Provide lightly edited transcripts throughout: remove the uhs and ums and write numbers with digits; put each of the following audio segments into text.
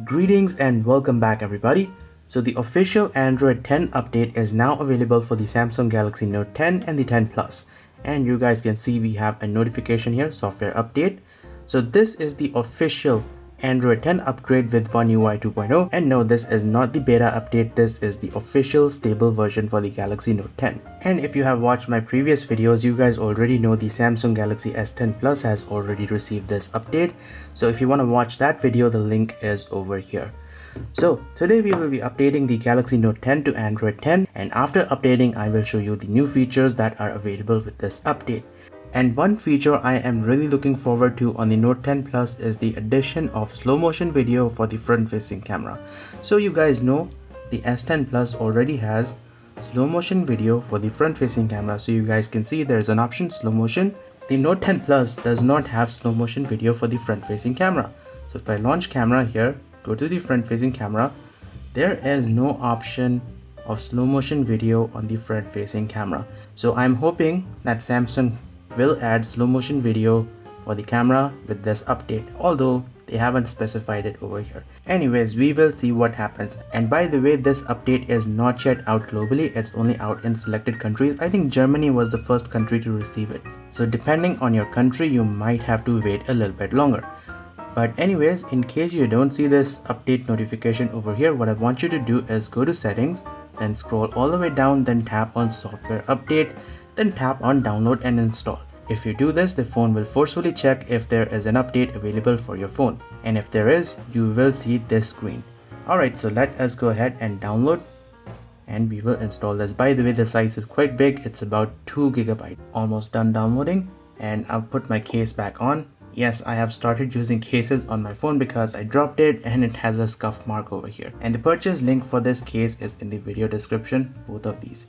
Greetings and welcome back everybody. So the official Android 10 update is now available for the Samsung Galaxy Note 10 and the 10 Plus. And you guys can see we have a notification here, software update. So this is the official Android 10 upgrade with One UI 2.0, and no, this is not the beta update, this is the official stable version for the Galaxy Note 10. And if you have watched my previous videos, you guys already know the Samsung Galaxy S10 Plus has already received this update. So if you want to watch that video, the link is over here. So today we will be updating the Galaxy Note 10 to Android 10, and after updating I will show you the new features that are available with this update. And one feature I am really looking forward to on the Note 10 Plus is the addition of slow motion video for the front facing camera. So you guys know the S10 Plus already has slow motion video for the front facing camera. So you guys can see there's an option slow motion. The Note 10 Plus does not have slow motion video for the front facing camera. So if I launch camera here, go to the front facing camera, there is no option of slow motion video on the front facing camera. So I'm hoping that Samsung will add slow motion video for the camera with this update, although they haven't specified it over here. Anyways, we will see what happens. And by the way, this update is not yet out globally, it's only out in selected countries. I think Germany was the first country to receive it. So depending on your country, you might have to wait a little bit longer. But anyways, in case you don't see this update notification over here, what I want you to do is go to settings, then scroll all the way down, then tap on software update, then tap on download and install. If you do this, the phone will forcefully check if there is an update available for your phone. And if there is, you will see this screen. Alright, so let us go ahead and download and we will install this. By the way, the size is quite big, it's about 2 GB. Almost done downloading, and I'll put my case back on. Yes, I have started using cases on my phone because I dropped it and it has a scuff mark over here. And the purchase link for this case is in the video description, both of these.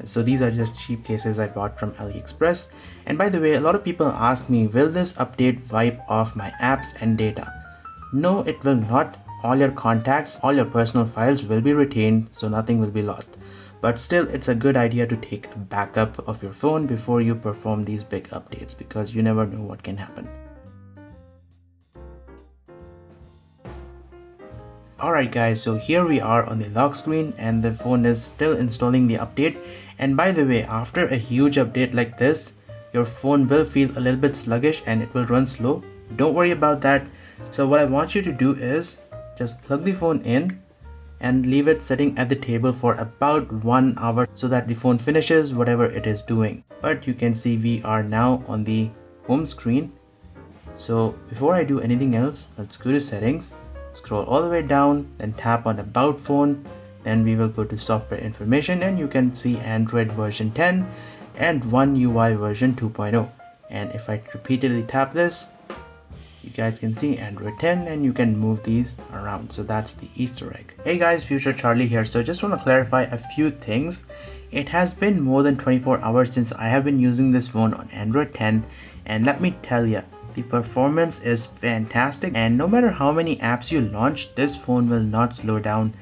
So these are just cheap cases I bought from AliExpress. And by the way, a lot of people ask me, will this update wipe off my apps and data? No, it will not. All your contacts, all your personal files will be retained, so nothing will be lost. But still, it's a good idea to take a backup of your phone before you perform these big updates, because you never know what can happen. Alright guys, so here we are on the lock screen and the phone is still installing the update. And by the way, after a huge update like this, your phone will feel a little bit sluggish and it will run slow. Don't worry about that. So what I want you to do is just plug the phone in and leave it sitting at the table for about 1 hour so that the phone finishes whatever it is doing. But you can see we are now on the home screen. So before I do anything else, let's go to settings. Scroll all the way down, then tap on about phone, then we will go to software information and you can see Android version 10 and One UI version 2.0. And if I repeatedly tap this, you guys can see Android 10 and you can move these around. So that's the Easter egg. Hey guys, Future Charlie here. So just want to clarify a few things. It has been more than 24 hours since I have been using this phone on Android 10, and let me tell you, the performance is fantastic, and no matter how many apps you launch, this phone will not slow down.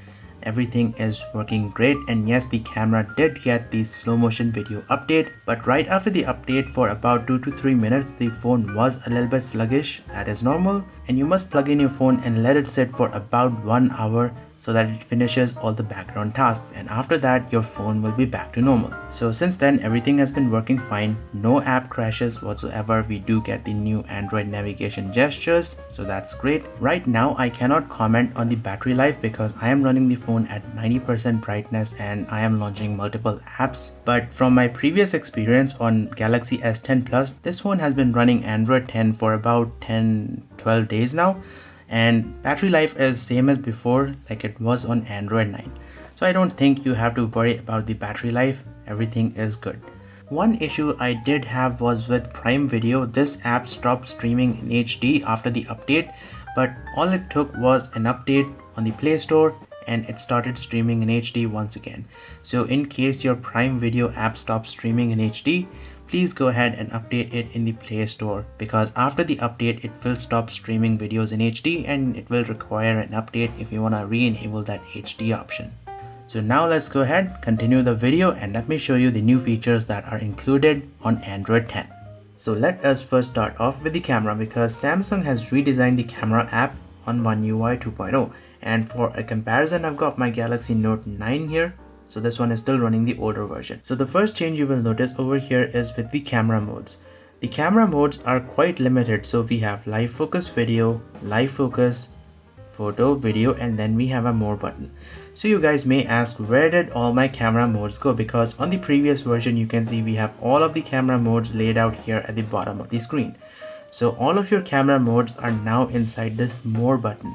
Everything is working great, and yes, the camera did get the slow motion video update, but right after the update for about 2 to 3 minutes, the phone was a little bit sluggish. That is normal, and you must plug in your phone and let it sit for about 1 hour so that it finishes all the background tasks, and after that your phone will be back to normal. So since then everything has been working fine, no app crashes whatsoever. We do get the new Android navigation gestures, so that's great. Right now I cannot comment on the battery life because I am running the phone at 90% brightness and I am launching multiple apps, but from my previous experience on Galaxy S10 Plus, this phone has been running Android 10 for about 10-12 days now, and battery life is same as before, like it was on Android 9. So I don't think you have to worry about the battery life, everything is good. One issue I did have was with Prime Video. This app stopped streaming in HD after the update, but all it took was an update on the Play Store and it started streaming in HD once again. So in case your Prime Video app stops streaming in HD, please go ahead and update it in the Play Store, because after the update it will stop streaming videos in HD and it will require an update if you want to re-enable that HD option. So now let's go ahead, continue the video, and let me show you the new features that are included on Android 10. So let us first start off with the camera, because Samsung has redesigned the camera app on One UI 2.0. And for a comparison, I've got my Galaxy Note 9 here. So this one is still running the older version. So the first change you will notice over here is with the camera modes. The camera modes are quite limited. So we have live focus video, live focus, photo, video, and then we have a more button. So you guys may ask, where did all my camera modes go? Because on the previous version, you can see we have all of the camera modes laid out here at the bottom of the screen. So all of your camera modes are now inside this more button.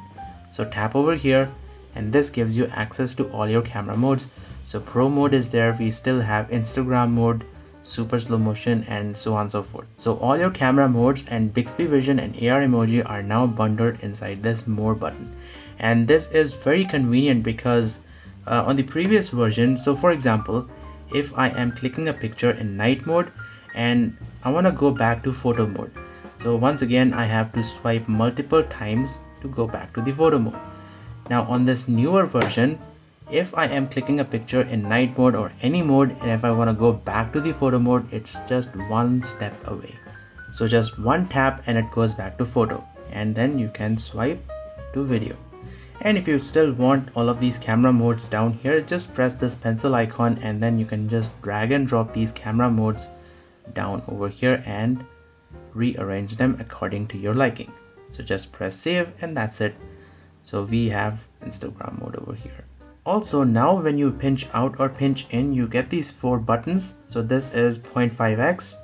So tap over here and this gives you access to all your camera modes. So Pro mode is there. We still have Instagram mode, super slow motion, and so on and so forth. So all your camera modes and Bixby Vision and AR emoji are now bundled inside this more button. And this is very convenient because on the previous version, so for example, if I am clicking a picture in night mode and I want to go back to photo mode, so once again I have to swipe multiple times to go back to the photo mode. Now on this newer version, if I am clicking a picture in night mode or any mode, and if I want to go back to the photo mode, it's just one step away. So just one tap and it goes back to photo, and then you can swipe to video. And if you still want all of these camera modes down here, just press this pencil icon and then you can just drag and drop these camera modes down over here and rearrange them according to your liking. So just press save and that's it. So we have Instagram mode over here. Also, now when you pinch out or pinch in, you get these 4 buttons. So this is 0.5x,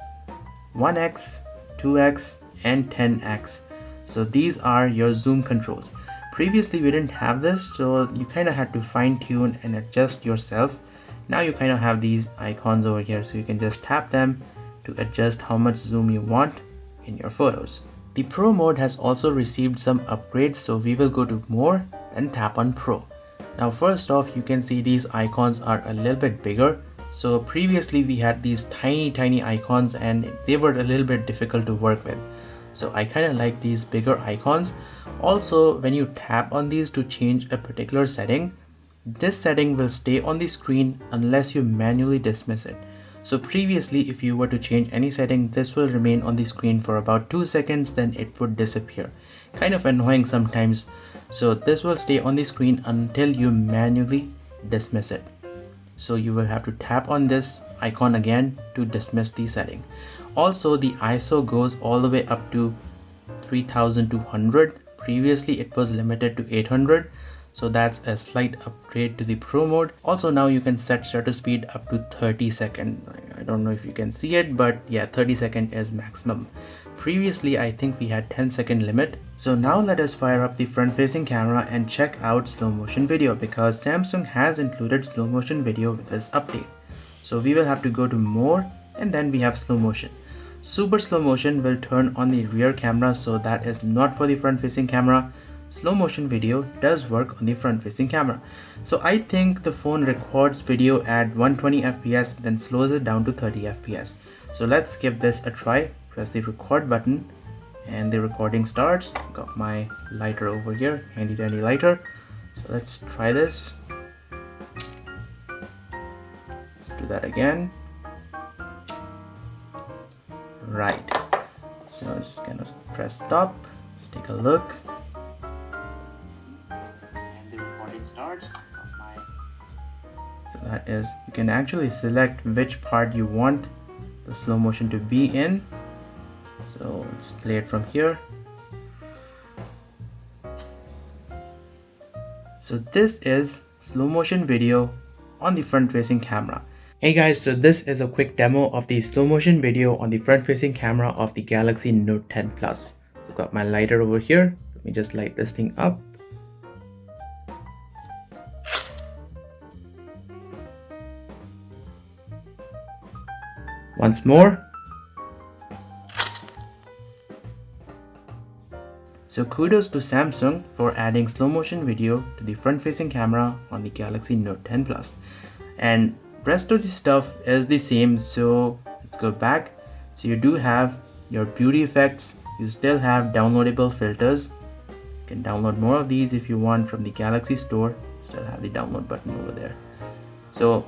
1x, 2x, and 10x. So these are your zoom controls. Previously we didn't have this, so you kind of had to fine tune and adjust yourself. Now you kind of have these icons over here, so you can just tap them to adjust how much zoom you want in your photos. The Pro mode has also received some upgrades, so we will go to more and tap on Pro. Now first off, you can see these icons are a little bit bigger. So previously we had these tiny icons and they were a little bit difficult to work with. So I kind of like these bigger icons. Also, when you tap on these to change a particular setting, this setting will stay on the screen unless you manually dismiss it. So previously, if you were to change any setting, this will remain on the screen for about 2 seconds, then it would disappear. Kind of annoying sometimes. So this will stay on the screen until you manually dismiss it. So you will have to tap on this icon again to dismiss the setting. Also, the ISO goes all the way up to 3200. Previously it was limited to 800. So that's a slight upgrade to the Pro mode. Also now you can set shutter speed up to 30 seconds. I don't know if you can see it, but yeah, 30 seconds is maximum. Previously I think we had 10-second limit. So now let us fire up the front facing camera and check out slow motion video, because Samsung has included slow motion video with this update. So we will have to go to more and then we have slow motion. Super slow motion will turn on the rear camera, so that is not for the front facing camera. Slow motion video does work on the front facing camera. So I think the phone records video at 120 fps then slows it down to 30 fps. So let's give this a try. Press the record button and the recording starts. Got my lighter over here, handy dandy lighter. So let's try this. Let's do that again. Right, so it's gonna press stop. Let's take a look. And the recording starts. So that is, you can actually select which part you want the slow motion to be in. So let's play it from here. So this is slow motion video on the front facing camera. Hey guys, so this is a quick demo of the slow motion video on the front facing camera of the Galaxy Note 10 Plus. So got my lighter over here. Let me just light this thing up. Once more. So kudos to Samsung for adding slow motion video to the front facing camera on the Galaxy Note 10 Plus. And rest of the stuff is the same, so let's go back. So you do have your beauty effects, you still have downloadable filters. You can download more of these if you want from the Galaxy Store. Still have the download button over there. So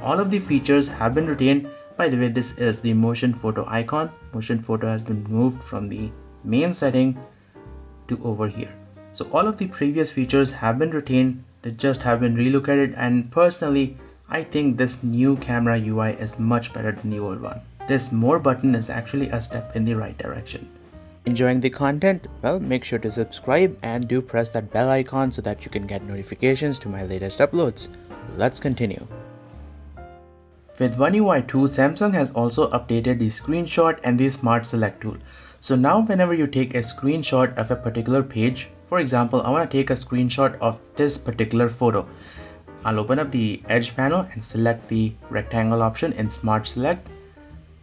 all of the features have been retained. By the way, this is the motion photo icon. Motion photo has been moved from the main setting to over here. So all of the previous features have been retained, they just have been relocated, and personally I think this new camera UI is much better than the old one. This more button is actually a step in the right direction. Enjoying the content? Well, make sure to subscribe and do press that bell icon so that you can get notifications to my latest uploads. Let's continue. With One UI 2, Samsung has also updated the screenshot and the smart select tool. So now whenever you take a screenshot of a particular page, for example, I want to take a screenshot of this particular photo. I'll open up the edge panel and select the rectangle option in smart select.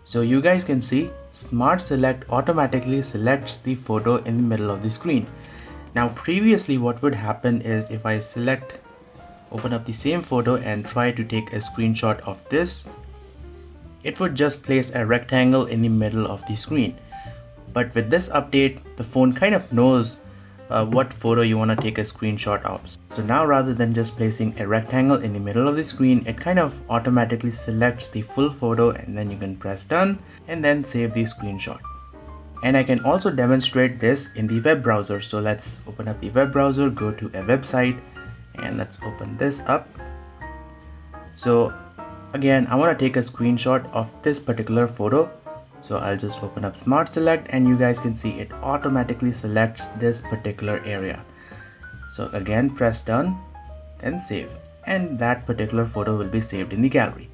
So you guys can see smart select automatically selects the photo in the middle of the screen. Now previously what would happen is if I open up the same photo and try to take a screenshot of this, it would just place a rectangle in the middle of the screen. But with this update, the phone kind of knows what photo you want to take a screenshot of. So now rather than just placing a rectangle in the middle of the screen, it kind of automatically selects the full photo, and then you can press done and then save the screenshot. And I can also demonstrate this in the web browser. So let's open up the web browser, go to a website, and let's open this up. So again, I want to take a screenshot of this particular photo. So I'll just open up smart select, and you guys can see it automatically selects this particular area. So again, press done, then save, and that particular photo will be saved in the gallery.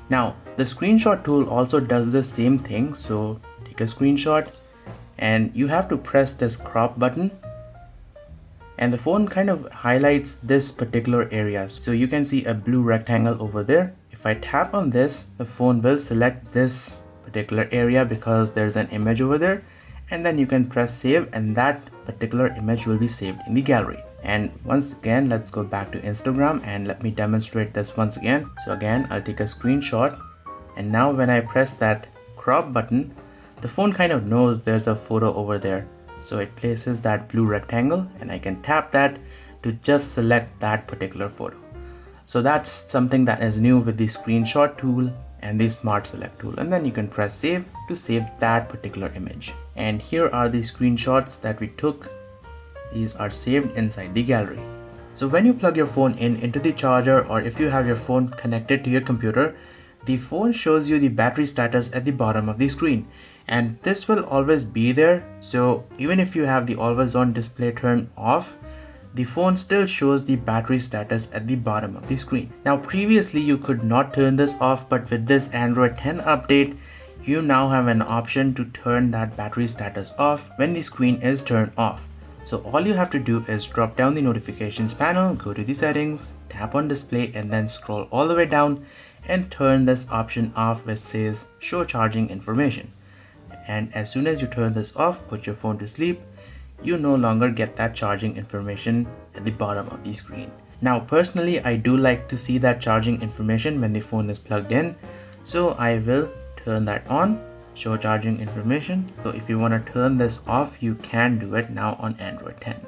Now the screenshot tool also does the same thing. So take a screenshot and you have to press this crop button, and the phone kind of highlights this particular area. So you can see a blue rectangle over there. If I tap on this, the phone will select this particular area because there's an image over there, and then you can press save, and that particular image will be saved in the gallery. And once again, let's go back to Instagram and let me demonstrate this once again. So again, I'll take a screenshot, and now when I press that crop button, the phone kind of knows there's a photo over there. So it places that blue rectangle, and I can tap that to just select that particular photo. So that's something that is new with the screenshot tool and the smart select tool, and then you can press save to save that particular image. And here are the screenshots that we took. These are saved inside the gallery. So when you plug your phone into the charger, or if you have your phone connected to your computer, the phone shows you the battery status at the bottom of the screen, and this will always be there. So even if you have the always on display turned off, the phone still shows the battery status at the bottom of the screen. Now previously you could not turn this off, but with this Android 10 update, you now have an option to turn that battery status off when the screen is turned off. So all you have to do is drop down the notifications panel, go to the settings, tap on display, and then scroll all the way down and turn this option off which says show charging information. And as soon as you turn this off, put your phone to sleep, you no longer get that charging information at the bottom of the screen. Now personally, I do like to see that charging information when the phone is plugged in, so I will turn that on, show charging information. So if you want to turn this off, you can do it now on Android 10.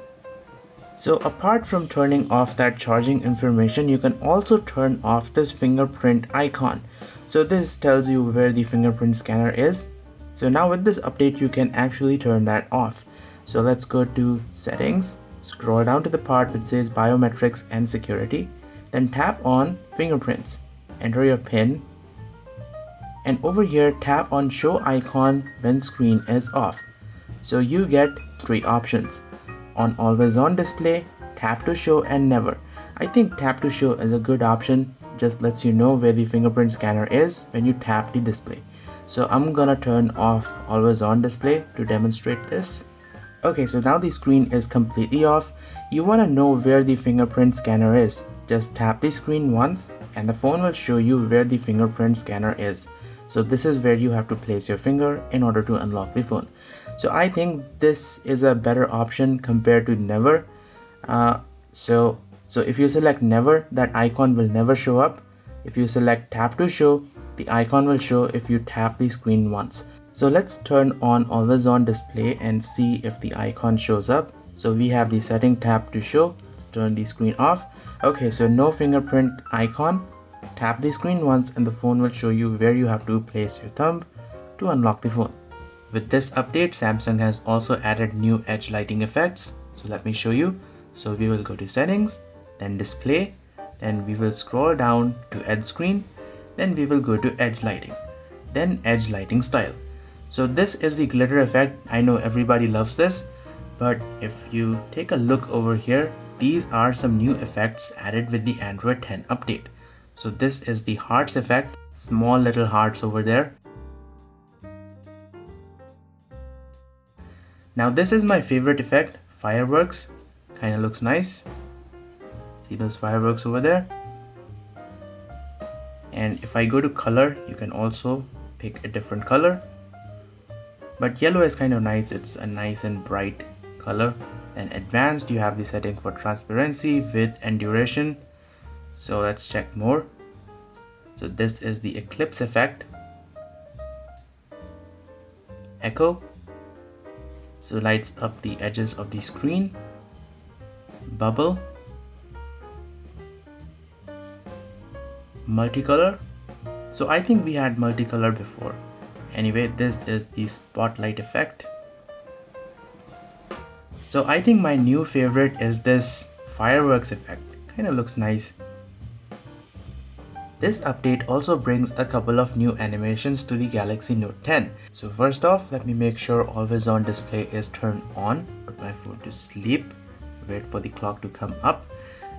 So apart from turning off that charging information, you can also turn off this fingerprint icon. So this tells you where the fingerprint scanner is. So now with this update, you can actually turn that off. So let's go to settings, scroll down to the part which says biometrics and security, then tap on fingerprints, enter your PIN, and over here tap on show icon when screen is off. So you get three options: on always on display, tap to show, and never. I think tap to show is a good option, just lets you know where the fingerprint scanner is when you tap the display. So I'm gonna turn off always on display to demonstrate this. Okay, so now the screen is completely off. You want to know where the fingerprint scanner is. Just tap the screen once and the phone will show you where the fingerprint scanner is. So this is where you have to place your finger in order to unlock the phone. So I think this is a better option compared to never. So if you select never, that icon will never show up. If you select tap to show, the icon will show if you tap the screen once. So let's turn on always on display and see if the icon shows up. So we have the setting tap to show. Let's turn the screen off. Okay, so no fingerprint icon. Tap the screen once and the phone will show you where you have to place your thumb to unlock the phone. With this update, Samsung has also added new edge lighting effects. So let me show you. So we will go to settings, then display, then we will scroll down to edge screen, then we will go to edge lighting, then edge lighting style. So this is the glitter effect. I know everybody loves this, but if you take a look over here, these are some new effects added with the Android 10 update. So this is the hearts effect, small little hearts over there. Now this is my favorite effect, fireworks. Kind of looks nice. See those fireworks over there? And if I go to color, you can also pick a different color. But yellow is kind of nice. It's a nice and bright color. And advanced, you have the setting for transparency, width and duration. So let's check more. So this is the eclipse effect. Echo. So lights up the edges of the screen. Bubble. Multicolor. So I think we had multicolor before. Anyway, this is the spotlight effect. So I think my new favorite is this fireworks effect. Kind of looks nice. This update also brings a couple of new animations to the Galaxy Note 10. So first off, let me make sure always on display is turned on. Put my phone to sleep. Wait for the clock to come up.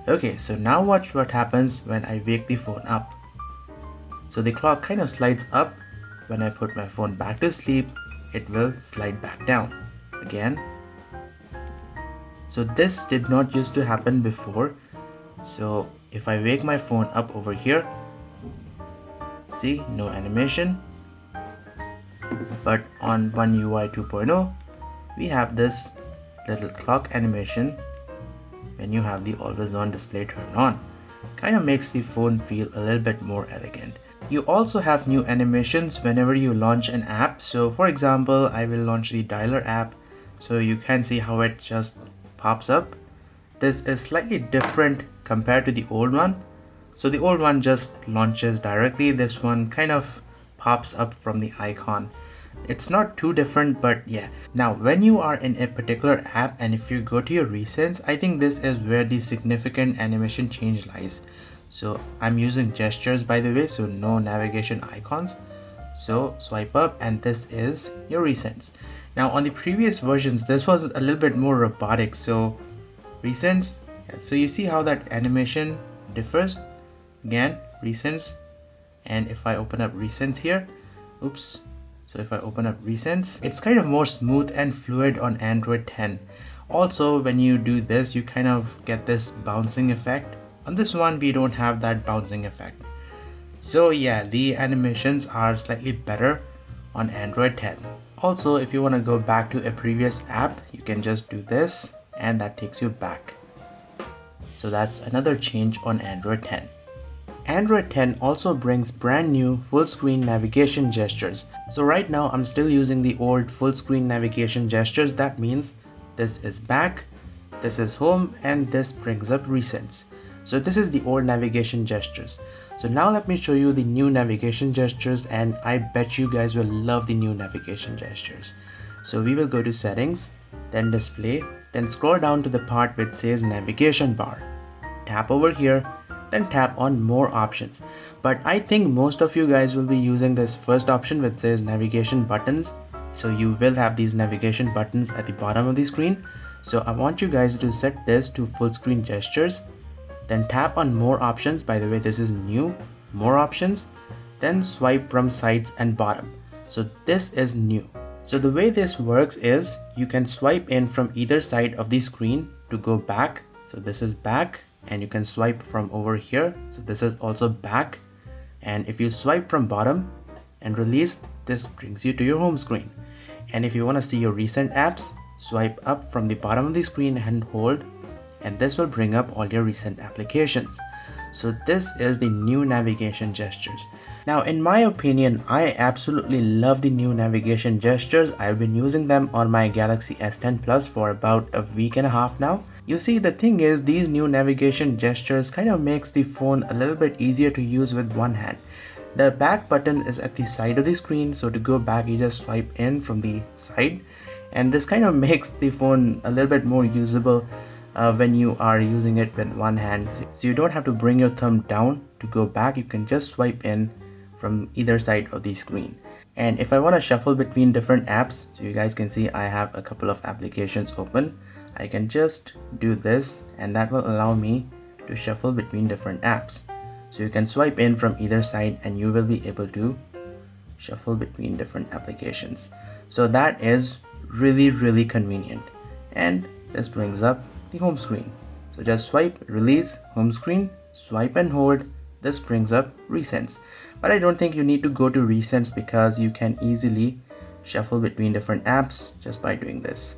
Okay, so now watch what happens when I wake the phone up. So the clock kind of slides up. When I put my phone back to sleep, it will slide back down again. So this did not used to happen before. So if I wake my phone up over here, see, no animation. But on One UI 2.0, we have this little clock animation when you have the always on display turned on. Kind of makes the phone feel a little bit more elegant. You also have new animations whenever you launch an app. So for example, I will launch the dialer app. So you can see how it just pops up. This is slightly different compared to the old one. So the old one just launches directly. This one kind of pops up from the icon. It's not too different, but yeah. Now when you are in a particular app and if you go to your recents, I think this is where the significant animation change lies. So I'm using gestures, by the way, so no navigation icons. So swipe up and this is your recents. Now on the previous versions, this was a little bit more robotic. So recents, so you see how that animation differs. Again, recents, and if I open up recents here, oops. So if I open up recents, it's kind of more smooth and fluid on Android 10. Also, when you do this, you kind of get this bouncing effect. On this one, we don't have that bouncing effect. So yeah, the animations are slightly better on Android 10. Also, if you want to go back to a previous app, you can just do this and that takes you back. So that's another change on Android 10. Android 10 also brings brand new full screen navigation gestures. So right now I'm still using the old full screen navigation gestures. That means this is back, this is home, and this brings up recents. So this is the old navigation gestures. So now let me show you the new navigation gestures, and I bet you guys will love the new navigation gestures. So we will go to settings, then display, then scroll down to the part which says navigation bar. Tap over here, then tap on more options. But I think most of you guys will be using this first option which says navigation buttons. So you will have these navigation buttons at the bottom of the screen. So I want you guys to set this to full screen gestures. Then tap on more options. By the way, this is new, more options. Then swipe from sides and bottom. So this is new. So the way this works is you can swipe in from either side of the screen to go back. So this is back, and you can swipe from over here. So this is also back. And if you swipe from bottom and release, this brings you to your home screen. And if you want to see your recent apps, swipe up from the bottom of the screen and hold, and this will bring up all your recent applications. So this is the new navigation gestures. Now in my opinion, I absolutely love the new navigation gestures. I've been using them on my Galaxy S10 Plus for about a week and a half now. You see, the thing is, these new navigation gestures kind of makes the phone a little bit easier to use with one hand. The back button is at the side of the screen, so to go back you just swipe in from the side, And this kind of makes the phone a little bit more usable when you are using it with one hand. So you don't have to bring your thumb down to go back. You can just swipe in from either side of the screen. And if I want to shuffle between different apps, so you guys can see I have a couple of applications open, I can just do this and that will allow me to shuffle between different apps. So you can swipe in from either side and you will be able to shuffle between different applications. So that is really convenient. And this brings up the home screen. So just swipe, release, home screen, swipe and hold. This brings up recents. But I don't think you need to go to recents because you can easily shuffle between different apps just by doing this.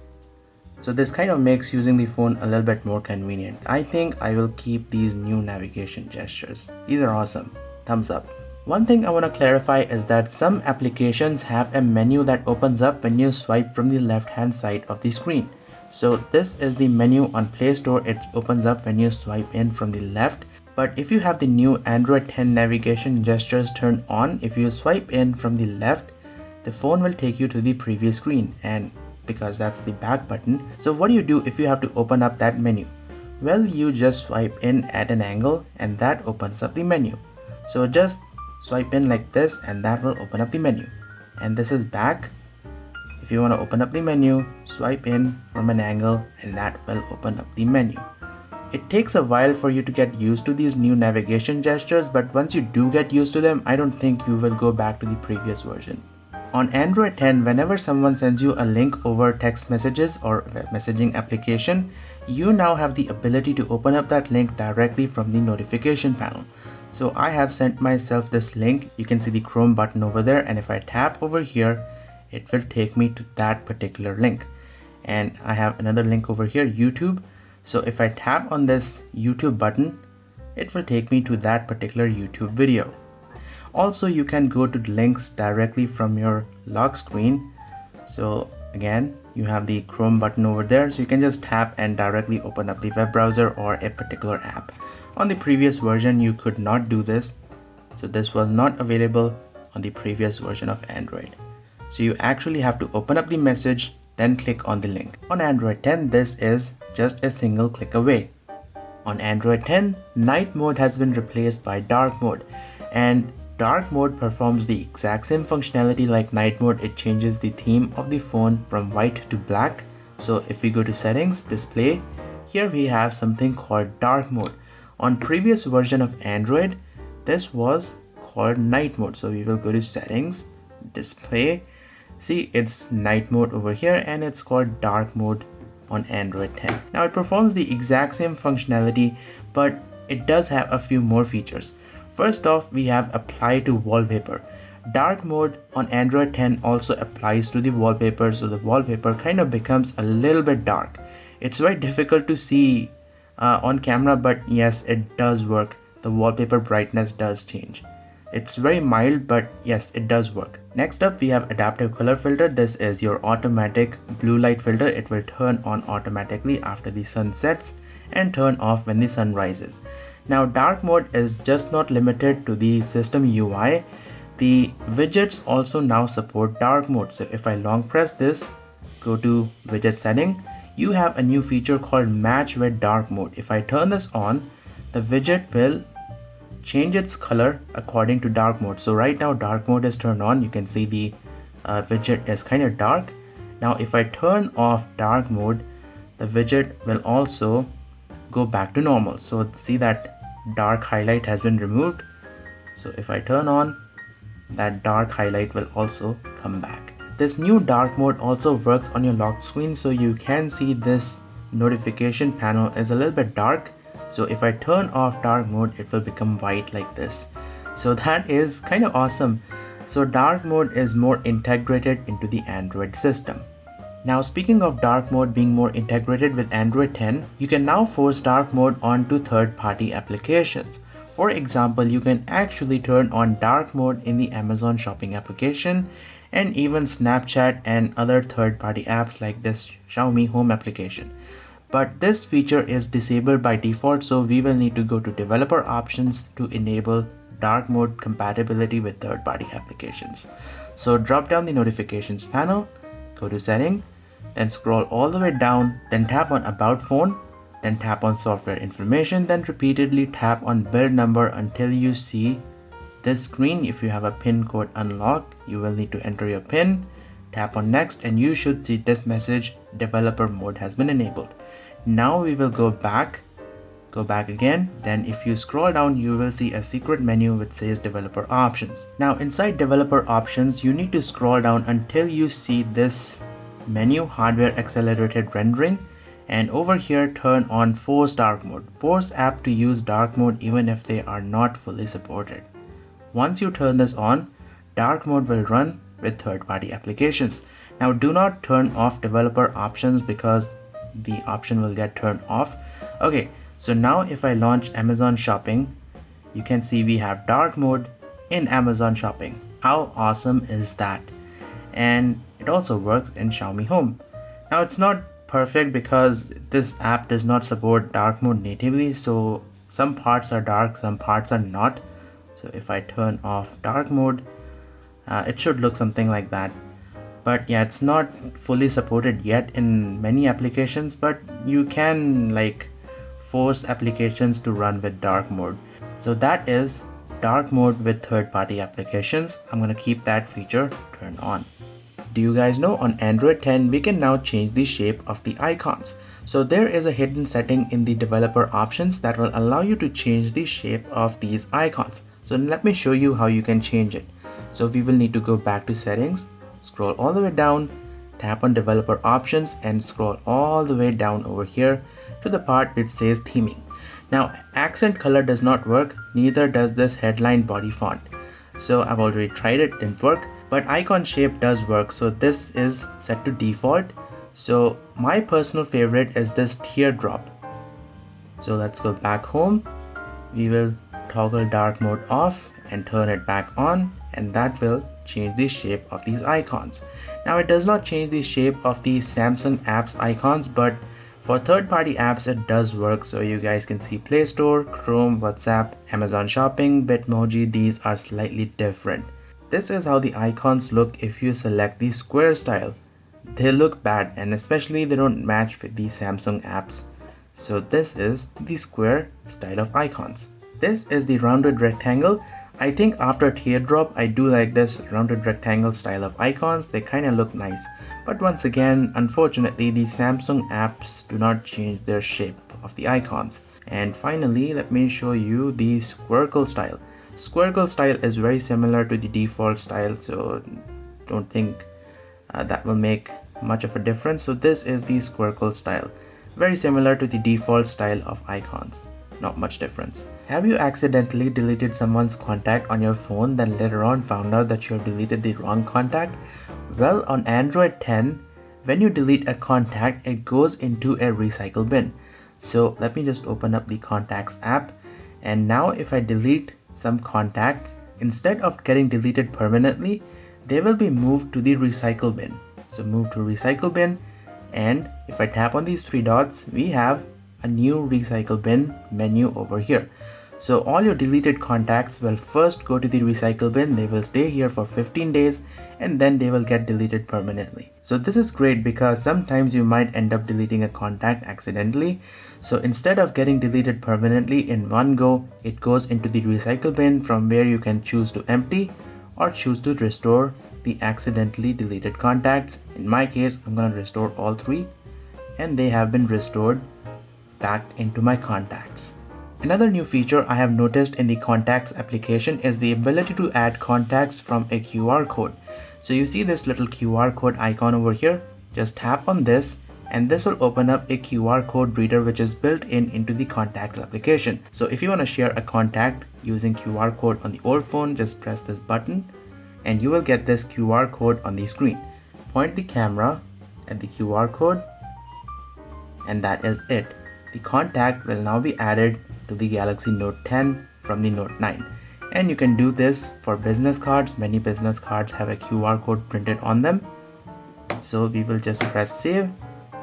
So this kind of makes using the phone a little bit more convenient. I think I will keep these new navigation gestures. These are awesome. Thumbs up. One thing I want to clarify is that some applications have a menu that opens up when you swipe from the left hand side of the screen. So this is the menu on Play Store. It opens up when you swipe in from the left. But if you have the new Android 10 navigation gestures turned on, if you swipe in from the left, the phone will take you to the previous screen, and because that's the back button. So what do you do if you have to open up that menu? Well, you just swipe in at an angle and that opens up the menu. So just swipe in like this and that will open up the menu. And this is back. If you want to open up the menu, swipe in from an angle and that will open up the menu. It takes a while for you to get used to these new navigation gestures, but once you do get used to them, I don't think you will go back to the previous version. On Android 10, whenever someone sends you a link over text messages or web messaging application, you now have the ability to open up that link directly from the notification panel. So I have sent myself this link. You can see the Chrome button over there, and if I tap over here, it will take me to that particular link. And I have another link over here, YouTube. So if I tap on this YouTube button, it will take me to that particular YouTube video. Also, you can go to links directly from your lock screen. So again, you have the Chrome button over there. So you can just tap and directly open up the web browser or a particular app. On the previous version, you could not do this. So this was not available on the previous version of Android. So you actually have to open up the message, then click on the link. On Android 10, this is just a single click away. On Android 10, night mode has been replaced by dark mode, and dark mode performs the exact same functionality like night mode. It changes the theme of the phone from white to black. So if we go to settings, display, here we have something called dark mode. On previous version of Android, this was called night mode. So we will go to settings, display, see it's night mode over here, and it's called dark mode on Android 10. Now it performs the exact same functionality, but it does have a few more features. First off, we have apply to wallpaper. Dark mode on Android 10 also applies to the wallpaper, so the wallpaper kind of becomes a little bit dark. It's very difficult to see on camera, but yes, it does work. The wallpaper brightness does change. It's very mild, but yes, it does work. Next up, we have adaptive color filter. This is your automatic blue light filter. It will turn on automatically after the sun sets and turn off when the sun rises. Now, dark mode is just not limited to the system UI. The widgets also now support dark mode. So if I long press this, go to widget setting, you have a new feature called match with dark mode. If I turn this on, the widget will change its color according to dark mode. So right now dark mode is turned on. You can see the widget is kind of dark. Now if I turn off dark mode, the widget will also go back to normal. So see that dark highlight has been removed. So if I turn on, that dark highlight will also come back. This new dark mode also works on your lock screen. So you can see this notification panel is a little bit dark. So if I turn off dark mode, it will become white like this. So that is kind of awesome. So dark mode is more integrated into the Android system. Now speaking of dark mode being more integrated with Android 10, you can now force dark mode onto third-party applications. For example, you can actually turn on dark mode in the Amazon shopping application and even Snapchat and other third-party apps like this Xiaomi home application. But this feature is disabled by default, so we will need to go to developer options to enable dark mode compatibility with third-party applications. So drop down the notifications panel, go to setting, then scroll all the way down, then tap on About Phone, then tap on Software Information, then repeatedly tap on Build Number until you see this screen. If you have a PIN code unlocked, you will need to enter your PIN, tap on Next, and you should see this message, Developer Mode has been enabled. Now we will go back again. Then if you scroll down, you will see a secret menu which says Developer Options. Now inside Developer Options, you need to scroll down until you see this menu, Hardware Accelerated Rendering, and over here turn on Force Dark Mode. Force app to use dark mode even if they are not fully supported. Once you turn this on, dark mode will run with third-party applications. Now do not turn off Developer Options because the option will get turned off. Okay, so now if I launch Amazon Shopping, you can see we have dark mode in Amazon Shopping. How awesome is that? And it also works in Xiaomi Home. Now it's not perfect because this app does not support dark mode natively, so some parts are dark, some parts are not. So if I turn off dark mode, it should look something like that. But yeah, it's not fully supported yet in many applications, but you can like force applications to run with dark mode. So that is dark mode with third-party applications. I'm gonna keep that feature turned on. Do you guys know on Android 10 we can now change the shape of the icons? So there is a hidden setting in the developer options that will allow you to change the shape of these icons. So let me show you how you can change it. So we will need to go back to settings, scroll all the way down, tap on developer options, and scroll all the way down over here to the part which says theming. Now accent color does not work, neither does this headline body font. So I've already tried it, didn't work, but icon shape does work. So this is set to default. So my personal favorite is this teardrop. So let's go back home. We will toggle dark mode off and turn it back on, and that will change the shape of these icons. Now it does not change the shape of the Samsung apps icons, but for third-party apps it does work. So you guys can see Play Store, Chrome, WhatsApp, Amazon Shopping, Bitmoji, these are slightly different. This is how the icons look if you select the square style. They look bad, and especially they don't match with the Samsung apps. So this is the square style of icons. This is the rounded rectangle. I think after teardrop, I do like this rounded rectangle style of icons. They kind of look nice. But once again, unfortunately, the Samsung apps do not change their shape of the icons. And finally, let me show you the squircle style. Squircle style is very similar to the default style, so don't think that will make much of a difference. So this is the squircle style. Very similar to the default style of icons. Not much difference. Have you accidentally deleted someone's contact on your phone, then later on found out that you have deleted the wrong contact? Well, on Android 10, when you delete a contact, it goes into a recycle bin. So let me just open up the Contacts app, and now if I delete some contacts, instead of getting deleted permanently, they will be moved to the recycle bin. So move to recycle bin, and if I tap on these three dots, we have a new recycle bin menu over here. So all your deleted contacts will first go to the recycle bin. They will stay here for 15 days and then they will get deleted permanently. So this is great because sometimes you might end up deleting a contact accidentally. So instead of getting deleted permanently in one go, it goes into the recycle bin, from where you can choose to empty or choose to restore the accidentally deleted contacts. In my case, I'm going to restore all three, and they have been restored back into my contacts. Another new feature I have noticed in the Contacts application is the ability to add contacts from a QR code. So you see this little QR code icon over here. Just tap on this and this will open up a QR code reader which is built into the Contacts application. So if you want to share a contact using QR code on the old phone, just press this button and you will get this QR code on the screen. Point the camera at the QR code and that is it. The contact will now be added to the Galaxy Note 10 from the Note 9. And you can do this for business cards. Many business cards have a QR code printed on them. So we will just press save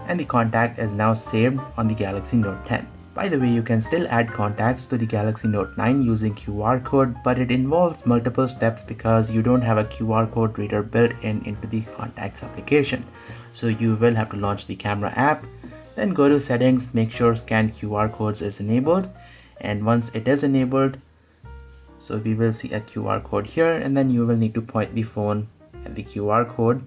and the contact is now saved on the Galaxy Note 10. By the way, you can still add contacts to the Galaxy Note 9 using QR code, but it involves multiple steps because you don't have a QR code reader built into the contacts application. So you will have to launch the camera app, then go to settings, make sure scan QR codes is enabled, and once it is enabled, so we will see a QR code here, and then you will need to point the phone at the QR code.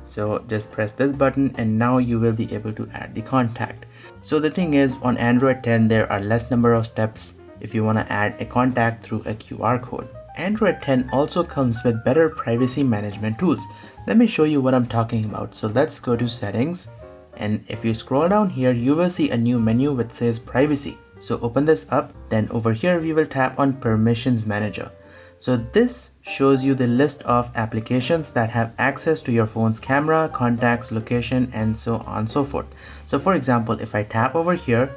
So just press this button and now you will be able to add the contact. So the thing is, on Android 10 there are less number of steps if you want to add a contact through a QR code. Android 10 also comes with better privacy management tools. Let me show you what I'm talking about. So let's go to settings, and if you scroll down here you will see a new menu which says privacy. So open this up, then over here we will tap on Permissions Manager. So this shows you the list of applications that have access to your phone's camera, contacts, location, and so on and so forth. So for example, if I tap over here,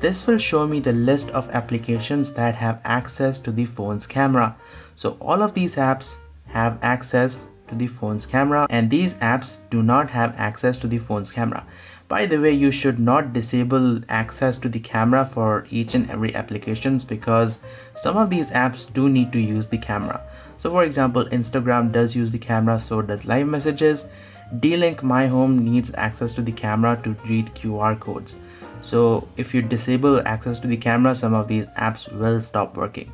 this will show me the list of applications that have access to the phone's camera. So all of these apps have access to the phone's camera, and these apps do not have access to the phone's camera. By the way, you should not disable access to the camera for each and every applications because some of these apps do need to use the camera. So for example, Instagram does use the camera, so does Live Messages. D-Link My Home needs access to the camera to read QR codes. So if you disable access to the camera, some of these apps will stop working.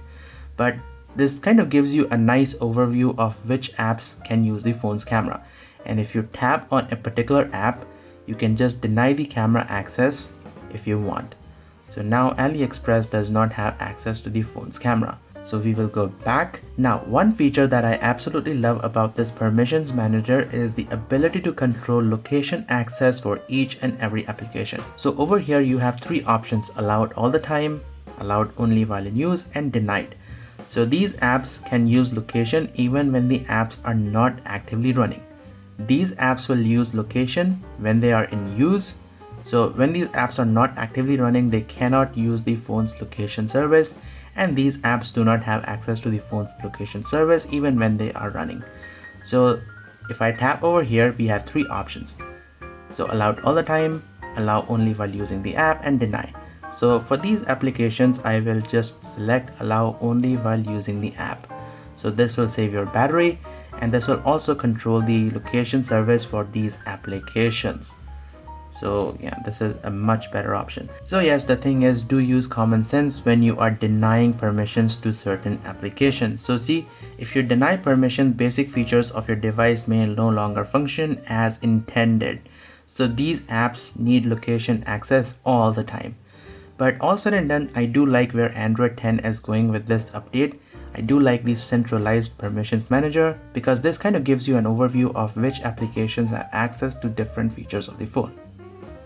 But this kind of gives you a nice overview of which apps can use the phone's camera. And if you tap on a particular app, you can just deny the camera access if you want. So now AliExpress does not have access to the phone's camera. So we will go back. Now, one feature that I absolutely love about this Permissions Manager is the ability to control location access for each and every application. So over here you have three options: allowed all the time, allowed only while in use, and denied. So these apps can use location even when the apps are not actively running. These apps will use location when they are in use. So when these apps are not actively running, they cannot use the phone's location service, and these apps do not have access to the phone's location service even when they are running. So if I tap over here, we have three options. So allowed all the time, allow only while using the app, and deny. So for these applications, I will just select allow only while using the app. So this will save your battery, and this will also control the location service for these applications. So yeah, this is a much better option. So yes, the thing is, do use common sense when you are denying permissions to certain applications. So see, if you deny permission, basic features of your device may no longer function as intended. So these apps need location access all the time. But all said and done, I do like where Android 10 is going with this update. I do like the Centralized Permissions Manager because this kind of gives you an overview of which applications have access to different features of the phone.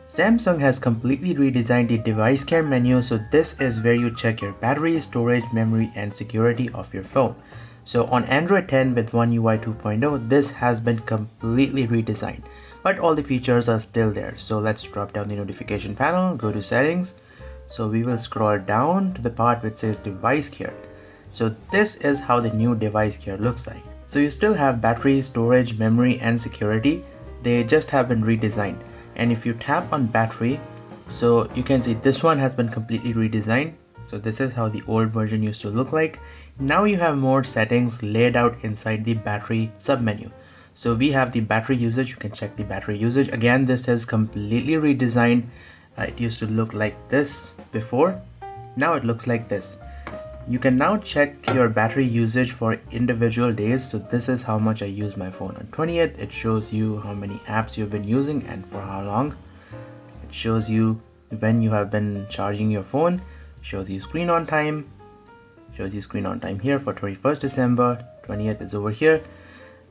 Samsung has completely redesigned the device care menu, so this is where you check your battery, storage, memory, and security of your phone. So on Android 10 with One UI 2.0, this has been completely redesigned, but all the features are still there. So let's drop down the notification panel, go to settings. So we will scroll down to the part which says device care. So this is how the new device care looks like. So you still have battery, storage, memory, and security. They just have been redesigned. And if you tap on battery, so you can see this one has been completely redesigned. So this is how the old version used to look like. Now you have more settings laid out inside the battery submenu. So we have the battery usage. You can check the battery usage. Again, this is completely redesigned. It used to look like this before. Now it looks like this. You can now check your battery usage for individual days. So this is how much I use my phone on 20th. It shows you how many apps you've been using and for how long. It shows you when you have been charging your phone. It shows you screen on time. It shows you screen on time here for 21st December. 20th is over here.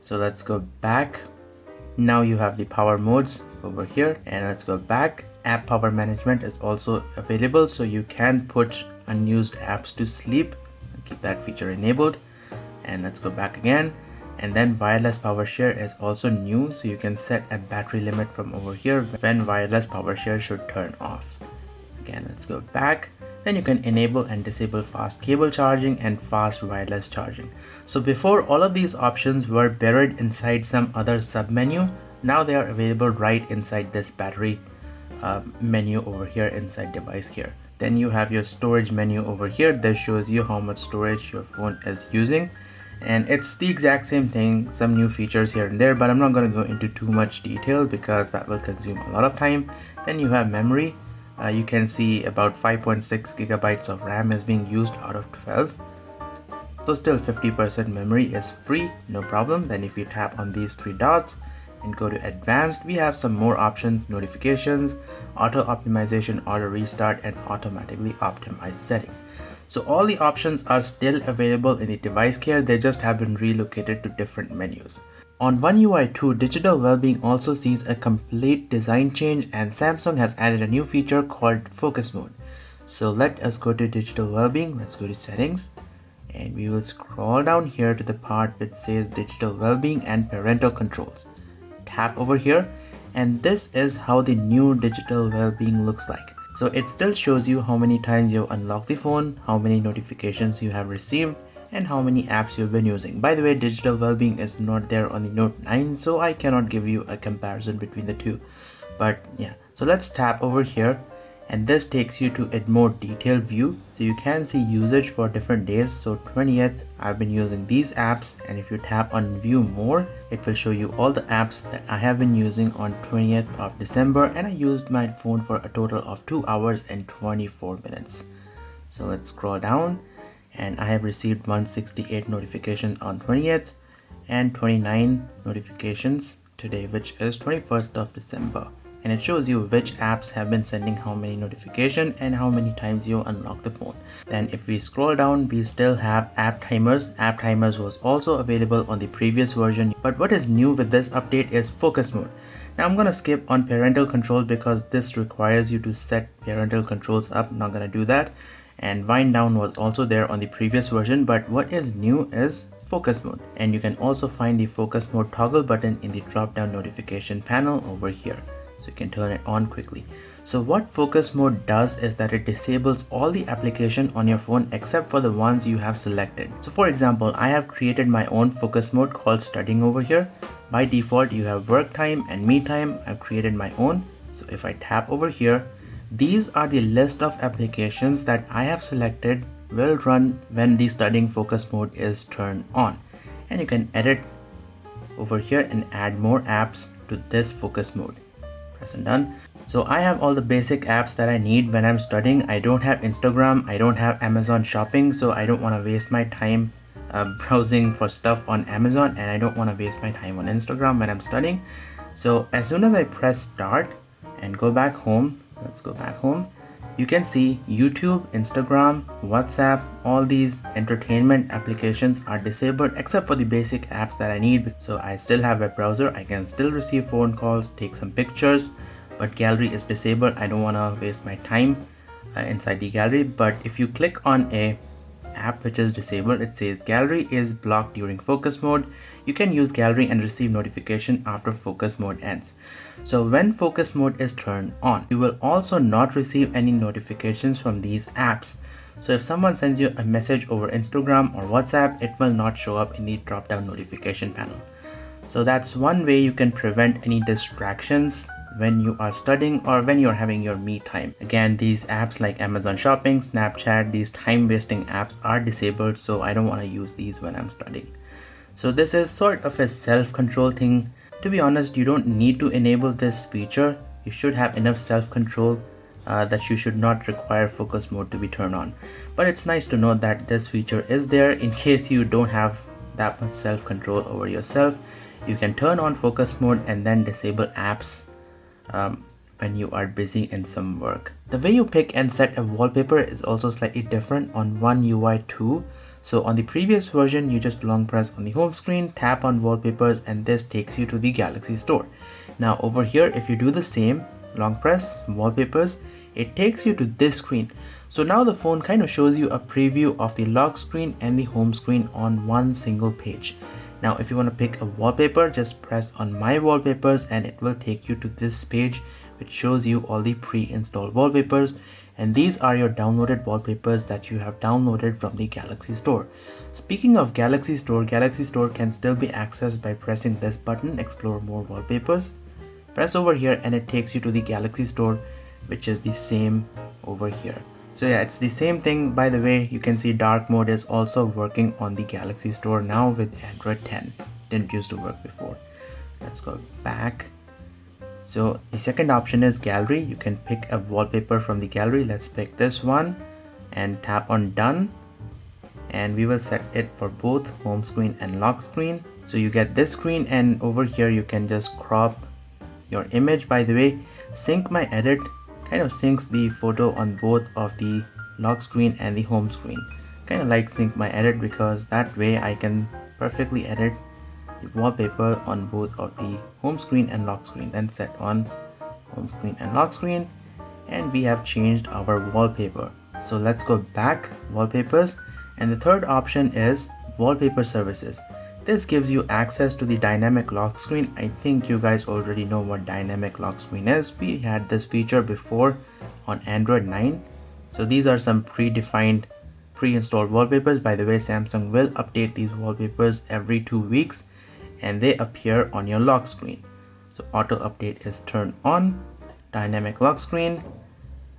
So let's go back. Now you have the power modes over here, and let's go back. App power management is also available, so you can put unused apps to sleep. Keep that feature enabled. And let's go back again. And then wireless power share is also new, so you can set a battery limit from over here when wireless power share should turn off. Again, let's go back. Then you can enable and disable fast cable charging and fast wireless charging. So before, all of these options were buried inside some other submenu. Now they are available right inside this battery menu over here inside device here. Then you have your storage menu over here. This shows you how much storage your phone is using, and it's the exact same thing, some new features here and there, but I'm not going to go into too much detail because that will consume a lot of time. Then you have memory. You can see about 5.6 gigabytes of RAM is being used out of 12. So still 50% memory is free, no problem. Then if you tap on these three dots and go to advanced, we have some more options: notifications, auto optimization, auto restart, and automatically optimized setting. So all the options are still available in the device care, they just have been relocated to different menus. On One UI 2, Digital Wellbeing also sees a complete design change, and Samsung has added a new feature called focus mode. So let us go to Digital Wellbeing, let's go to settings, and we will scroll down here to the part which says Digital Wellbeing and Parental Controls. Tap over here, and this is how the new Digital Wellbeing looks like. So it still shows you how many times you unlock the phone, how many notifications you have received, and how many apps you've been using. By the way, Digital Wellbeing is not there on the Note 9, so I cannot give you a comparison between the two. But yeah, so let's tap over here, and this takes you to a more detailed view. So you can see usage for different days. So 20th, I've been using these apps, and if you tap on view more, it will show you all the apps that I have been using on 20th of December, and I used my phone for a total of 2 hours and 24 minutes. So let's scroll down, and I have received 168 notifications on 20th and 29 notifications today, which is 21st of December. And it shows you which apps have been sending how many notifications and how many times you unlock the phone. Then if we scroll down, we still have app timers. App timers was also available on the previous version, but what is new with this update is focus mode. Now I'm gonna skip on parental controls because this requires you to set parental controls up. I'm not gonna do that. And wind down was also there on the previous version, but what is new is focus mode. And you can also find the focus mode toggle button in the drop down notification panel over here. So you can turn it on quickly. So what focus mode does is that it disables all the application on your phone except for the ones you have selected. So for example, I have created my own focus mode called studying over here. By default, you have work time and me time. I've created my own. So if I tap over here, these are the list of applications that I have selected will run when the studying focus mode is turned on. And you can edit over here and add more apps to this focus mode. Press and done. So I have all the basic apps that I need when I'm studying. I don't have Instagram, I don't have Amazon shopping, so I don't want to waste my time browsing for stuff on Amazon, and I don't want to waste my time on Instagram when I'm studying. So as soon as I press start and go back home, let's go back home, you can see YouTube, Instagram, WhatsApp, all these entertainment applications are disabled except for the basic apps that I need. So I still have a browser, I can still receive phone calls, take some pictures, but gallery is disabled. I don't want to waste my time inside the gallery. But if you click on a app which is disabled, it says gallery is blocked during focus mode. You can use gallery and receive notification after focus mode ends. So when focus mode is turned on, you will also not receive any notifications from these apps. So if someone sends you a message over Instagram or WhatsApp, it will not show up in the drop down notification panel. So that's one way you can prevent any distractions when you are studying or when you're having your me time. Again, these apps like Amazon Shopping, Snapchat, these time wasting apps are disabled, so I don't want to use these when I'm studying. So this is sort of a self-control thing. To be honest, you don't need to enable this feature. You should have enough self-control that you should not require focus mode to be turned on. But it's nice to know that this feature is there in case you don't have that much self-control over yourself. You can turn on focus mode and then disable apps when you are busy in some work. The way you pick and set a wallpaper is also slightly different on One UI 2. So on the previous version, you just long press on the home screen, tap on wallpapers, and this takes you to the Galaxy Store. Now over here, if you do the same, long press, wallpapers, it takes you to this screen. So now the phone kind of shows you a preview of the lock screen and the home screen on one single page. Now if you want to pick a wallpaper, just press on my wallpapers and it will take you to this page which shows you all the pre-installed wallpapers, and these are your downloaded wallpapers that you have downloaded from the Galaxy Store. Speaking of Galaxy Store can still be accessed by pressing this button, explore more wallpapers. Press over here and it takes you to the Galaxy Store, which is the same over here. So yeah, it's the same thing. By the way, you can see dark mode is also working on the Galaxy Store now with Android 10. Didn't used to work before. Let's go back. So the second option is gallery. You can pick a wallpaper from the gallery. Let's pick this one and tap on done. And we will set it for both home screen and lock screen. So you get this screen, and over here you can just crop your image. By the way, sync my edit kind of syncs the photo on both of the lock screen and the home screen. Kind of like sync my edit because that way I can perfectly edit the wallpaper on both of the home screen and lock screen. Then set on home screen and lock screen, and we have changed our wallpaper. So let's go back, wallpapers, and the third option is wallpaper services. This gives you access to the dynamic lock screen. I think you guys already know what dynamic lock screen is. We had this feature before on Android 9. So these are some predefined, pre-installed wallpapers. By the way, Samsung will update these wallpapers every 2 weeks and they appear on your lock screen. So auto update is turned on, dynamic lock screen,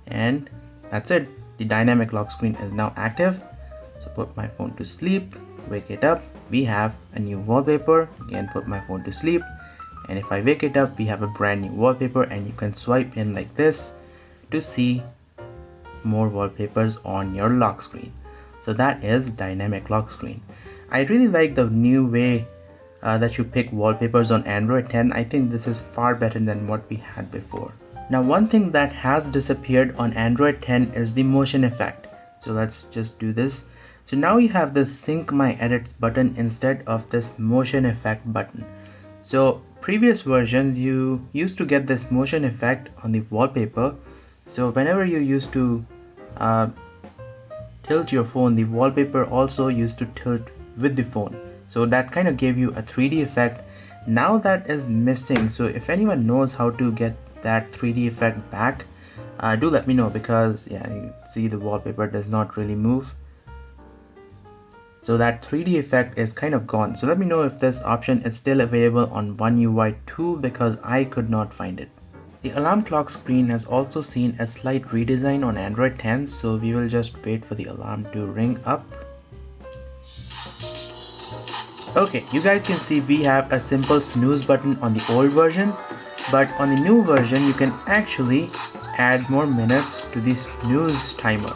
and that's it. The dynamic lock screen is now active. So put my phone to sleep, wake it up, we have a new wallpaper. Again, put my phone to sleep, and if I wake it up, we have a brand new wallpaper, and you can swipe in like this to see more wallpapers on your lock screen. So that is dynamic lock screen. I really like the new way that you pick wallpapers on Android 10. I think this is far better than what we had before. Now, one thing that has disappeared on Android 10 is the motion effect. So let's just do this. So now you have this sync my edits button instead of this motion effect button. So previous versions, you used to get this motion effect on the wallpaper. So whenever you used to tilt your phone, the wallpaper also used to tilt with the phone. So that kind of gave you a 3D effect. Now that is missing. So if anyone knows how to get that 3D effect back, do let me know, because yeah, you see the wallpaper does not really move. So that 3D effect is kind of gone. So let me know if this option is still available on One UI 2, because I could not find it. The alarm clock screen has also seen a slight redesign on Android 10. So we will just wait for the alarm to ring up. Okay, you guys can see we have a simple snooze button on the old version, but on the new version you can actually add more minutes to the snooze timer.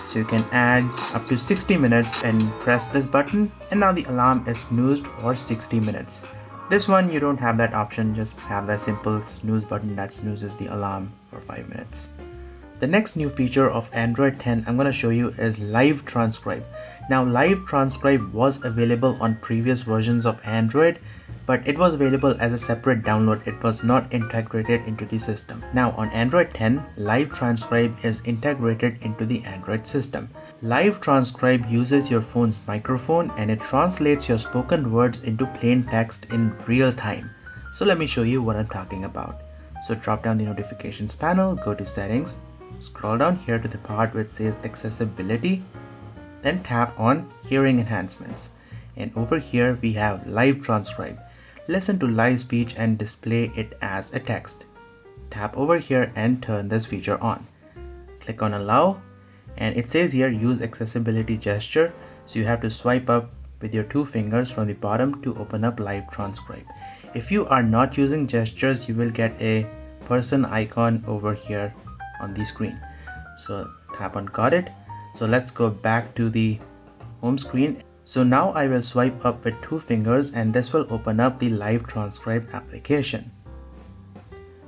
So you can add up to 60 minutes and press this button, and now the alarm is snoozed for 60 minutes. This one you don't have that option, just have that simple snooze button that snoozes the alarm for 5 minutes. The next new feature of Android 10 I'm going to show you is Live Transcribe. Now, Live Transcribe was available on previous versions of Android, but it was available as a separate download. It was not integrated into the system. Now on Android 10, Live Transcribe is integrated into the Android system. Live Transcribe uses your phone's microphone and it translates your spoken words into plain text in real time. So let me show you what I'm talking about. So drop down the notifications panel, go to settings, scroll down here to the part which says accessibility, then tap on hearing enhancements. And over here we have Live Transcribe. Listen to live speech and display it as a text. Tap over here and turn this feature on. Click on allow, and it says here use accessibility gesture. So you have to swipe up with your 2 fingers from the bottom to open up Live Transcribe. If you are not using gestures, you will get a person icon over here on the screen. So tap on got it. So let's go back to the home screen. So now I will swipe up with 2 fingers and this will open up the Live Transcribe application.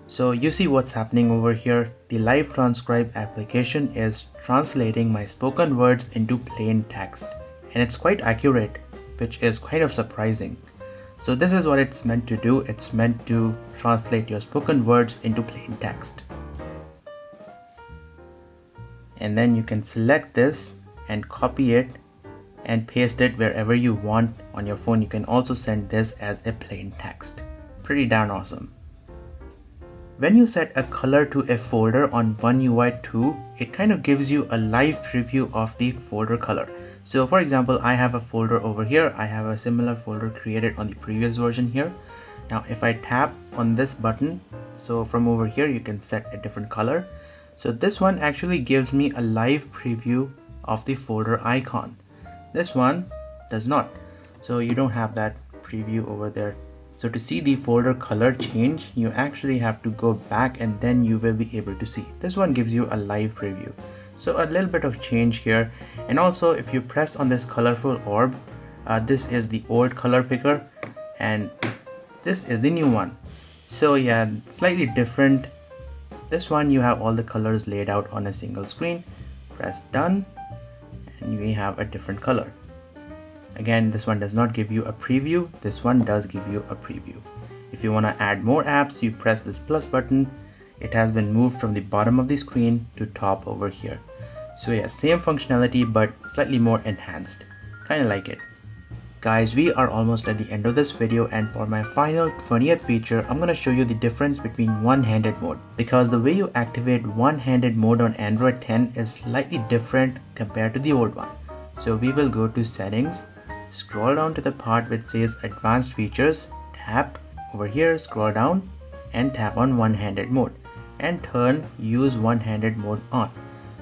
So you see what's happening over here. The Live Transcribe application is translating my spoken words into plain text, and it's quite accurate, which is kind of surprising. So this is what it's meant to do. It's meant to translate your spoken words into plain text. And then you can select this and copy it and paste it wherever you want on your phone. You can also send this as a plain text. Pretty darn awesome. When you set a color to a folder on One UI 2, it kind of gives you a live preview of the folder color. So for example, I have a folder over here. I have a similar folder created on the previous version here. Now if I tap on this button, so from over here you can set a different color. So this one actually gives me a live preview of the folder icon. This one does not. So you don't have that preview over there. So to see the folder color change, you actually have to go back and then you will be able to see. This one gives you a live preview. So a little bit of change here. And also if you press on this colorful orb, this is the old color picker and this is the new one. So yeah, slightly different. This one you have all the colors laid out on a single screen. Press done and you have a different color. Again, this one does not give you a preview. This one does give you a preview. If you want to add more apps, you press this plus button. It has been moved from the bottom of the screen to top over here. So yeah, same functionality but slightly more enhanced. Kind of like it. Guys, we are almost at the end of this video, and for my final 20th feature, I'm going to show you the difference between one-handed mode, because the way you activate one-handed mode on Android 10 is slightly different compared to the old one. So we will go to settings, scroll down to the part which says advanced features, tap over here, scroll down and tap on one-handed mode and turn use one-handed mode on.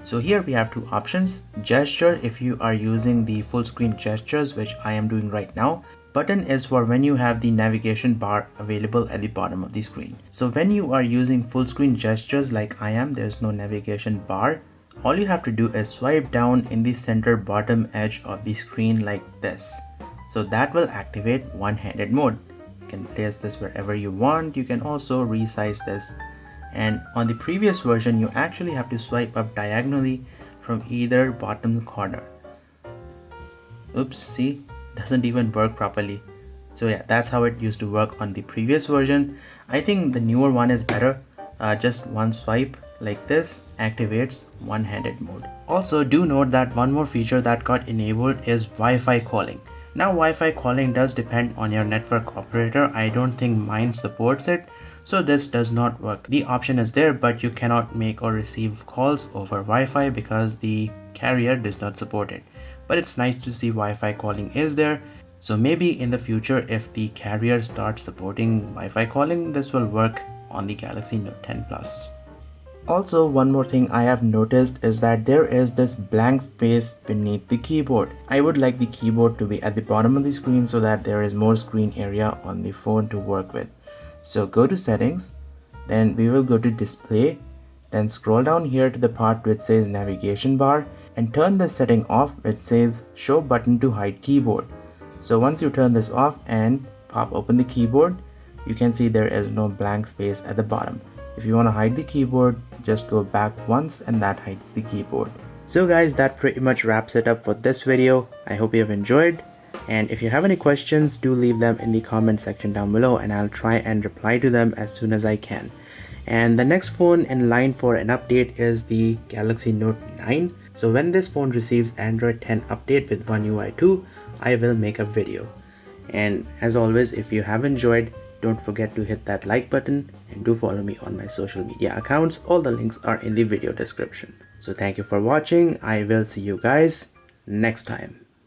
So here we have two options: gesture if you are using the full screen gestures, which I am doing right now. Button is for when you have the navigation bar available at the bottom of the screen. So when you are using full screen gestures like I am, there's no navigation bar. All you have to do is swipe down in the center bottom edge of the screen like this. So that will activate one-handed mode. You can place this wherever you want. You can also resize this. And on the previous version, you actually have to swipe up diagonally from either bottom corner. Oops, see, doesn't even work properly. So yeah, that's how it used to work on the previous version. I think the newer one is better. Just one swipe like this activates one-handed mode. Also, do note that one more feature that got enabled is Wi-Fi calling. Now Wi-Fi calling does depend on your network operator. I don't think mine supports it, so this does not work. The option is there, but you cannot make or receive calls over Wi-Fi because the carrier does not support it. But it's nice to see Wi-Fi calling is there. So maybe in the future, if the carrier starts supporting Wi-Fi calling, this will work on the Galaxy Note 10 Plus. Also, one more thing I have noticed is that there is this blank space beneath the keyboard. I would like the keyboard to be at the bottom of the screen so that there is more screen area on the phone to work with. So go to settings, then we will go to display, then scroll down here to the part which says navigation bar and turn this setting off which says show button to hide keyboard. So once you turn this off and pop open the keyboard, you can see there is no blank space at the bottom. If you want to hide the keyboard, just go back once and that hides the keyboard. So guys, that pretty much wraps it up for this video. I hope you have enjoyed. And if you have any questions, do leave them in the comment section down below and I'll try and reply to them as soon as I can. And the next phone in line for an update is the Galaxy Note 9. So when this phone receives Android 10 update with One UI 2, I will make a video. And as always, if you have enjoyed, don't forget to hit that like button and do follow me on my social media accounts. All the links are in the video description. So thank you for watching. I will see you guys next time.